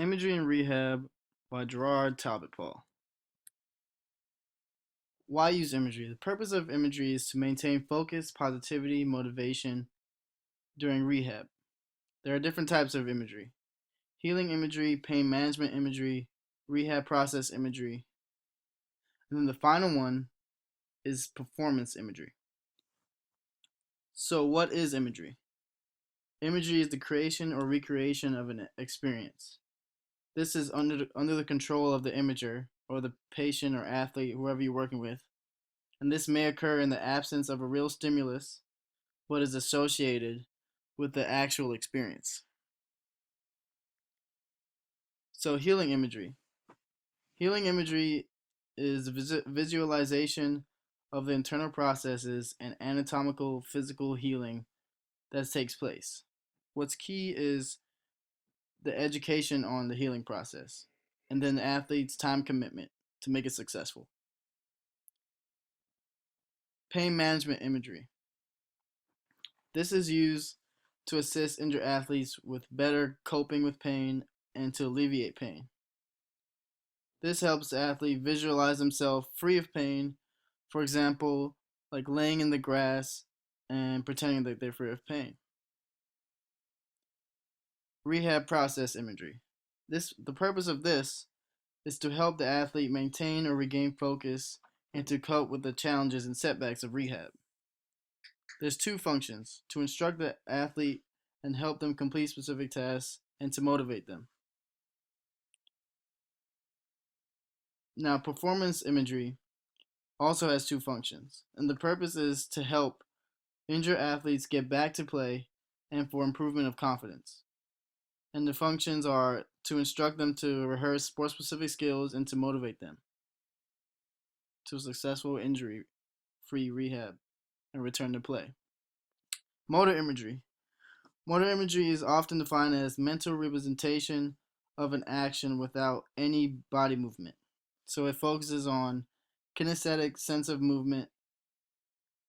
Imagery in Rehab by Talbot-Paul. Why use imagery? The purpose of imagery is to maintain focus, positivity, motivation during rehab. There are different types of imagery: healing imagery, pain management imagery, rehab process imagery, and then the final one is performance imagery. So, what is imagery? Imagery is the creation or recreation of an experience. This is under the control of the imager or the patient or athlete, whoever you're working with, and this may occur in the absence of a real stimulus but is associated with the actual experience. So, healing imagery. Healing imagery is visualization of the internal processes and anatomical physical healing that takes place. What's key is the education on the healing process and then the athlete's time commitment to make it successful. Pain management imagery. This is used to assist injured athletes with better coping with pain and to alleviate pain. This helps the athlete visualize themselves free of pain, for example, like laying in the grass and pretending that they're free of pain. Rehab process imagery. The purpose of this is to help the athlete maintain or regain focus and to cope with the challenges and setbacks of rehab. There's two functions: to instruct the athlete and help them complete specific tasks and to motivate them. Now, performance imagery also has two functions, and the purpose is to help injured athletes get back to play and for improvement of confidence. And the functions are to instruct them to rehearse sport specific skills and to motivate them to successful injury free rehab and return to play. Motor imagery. Motor imagery is often defined as mental representation of an action without any body movement. So it focuses on kinesthetic sense of movement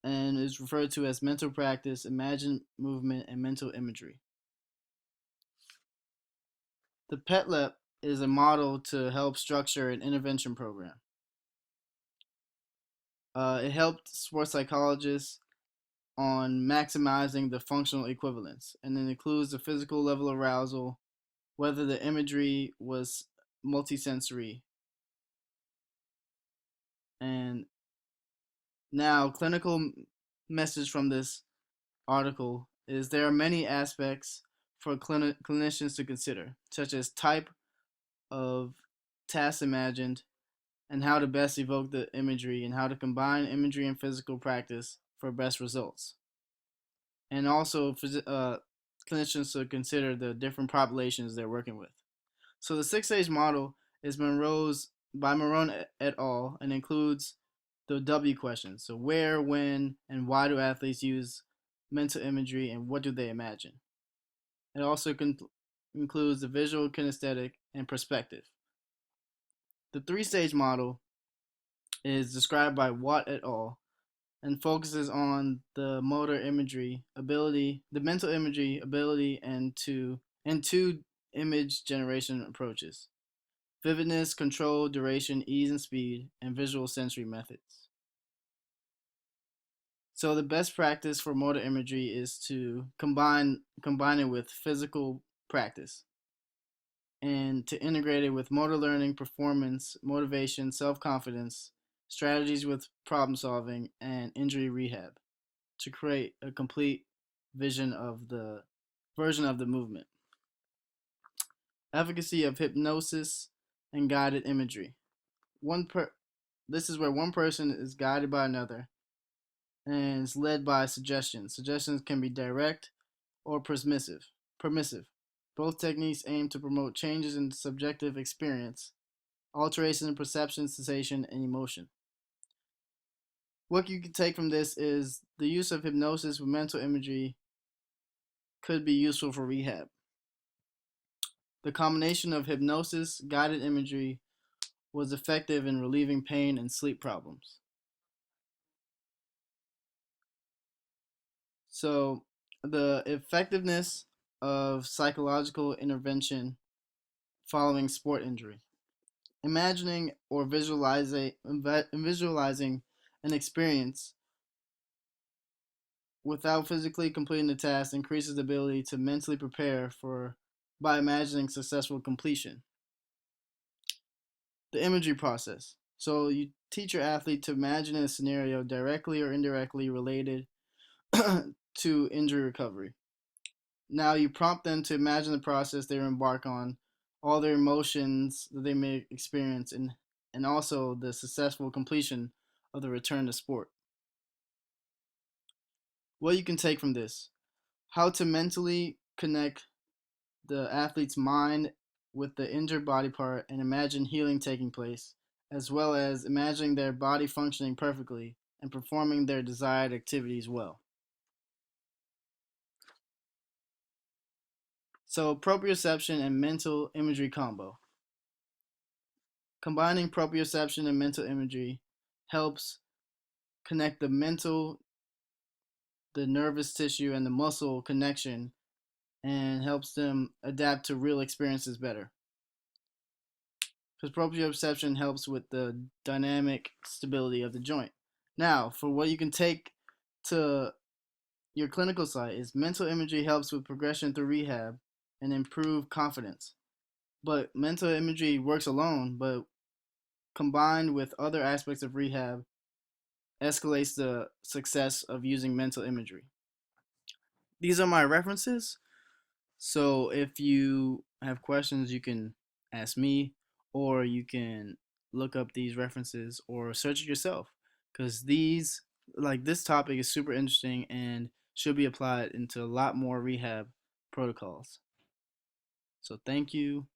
and is referred to as mental practice, imagined movement, and mental imagery. The PETLEP is a model to help structure an intervention program. It helped sports psychologists on maximizing the functional equivalence, and it includes the physical level of arousal, whether the imagery was multisensory. And now, clinical message from this article is there are many aspects for clinicians to consider, such as type of task imagined, and how to best evoke the imagery, and how to combine imagery and physical practice for best results. And also, clinicians should consider the different populations they're working with. So the six-stage model is Monroe's by Monroe et al. And includes the W questions. So where, when, and why do athletes use mental imagery, and what do they imagine? It also includes the visual, kinesthetic, and perspective. The three-stage model is described by Watt et al. And focuses on the motor imagery ability, the mental imagery ability, and two image generation approaches: vividness, control, duration, ease and speed, and visual sensory methods. So the best practice for motor imagery is to combine it with physical practice and to integrate it with motor learning, performance, motivation, self-confidence, strategies with problem solving, and injury rehab to create a complete vision of the version of the movement. Efficacy of hypnosis and guided imagery. This is where one person is guided by another and is led by suggestions. Suggestions can be direct or permissive. Permissive. Both techniques aim to promote changes in subjective experience, alteration in perception, sensation, and emotion. What you can take from this is the use of hypnosis with mental imagery could be useful for rehab. The combination of hypnosis, guided imagery was effective in relieving pain and sleep problems. So, the effectiveness of psychological intervention following sport injury. Imagining or visualizing an experience without physically completing the task increases the ability to mentally prepare for by imagining successful completion. The imagery process. So you teach your athlete to imagine a scenario directly or indirectly related to injury recovery. Now you prompt them to imagine the process they embark on, all their emotions that they may experience, and also the successful completion of the return to sport. What you can take from this: how to mentally connect the athlete's mind with the injured body part and imagine healing taking place, as well as imagining their body functioning perfectly and performing their desired activities well. So, proprioception and mental imagery combo. Combining proprioception and mental imagery helps connect the nervous tissue, and the muscle connection and helps them adapt to real experiences better. Because proprioception helps with the dynamic stability of the joint. Now, for what you can take to your clinical site is mental imagery helps with progression through rehab and improve confidence. But mental imagery works alone, but combined with other aspects of rehab escalates the success of using mental imagery. These are my references. So if you have questions, you can ask me, or you can look up these references or search it yourself. Because this topic is super interesting and should be applied into a lot more rehab protocols. So thank you.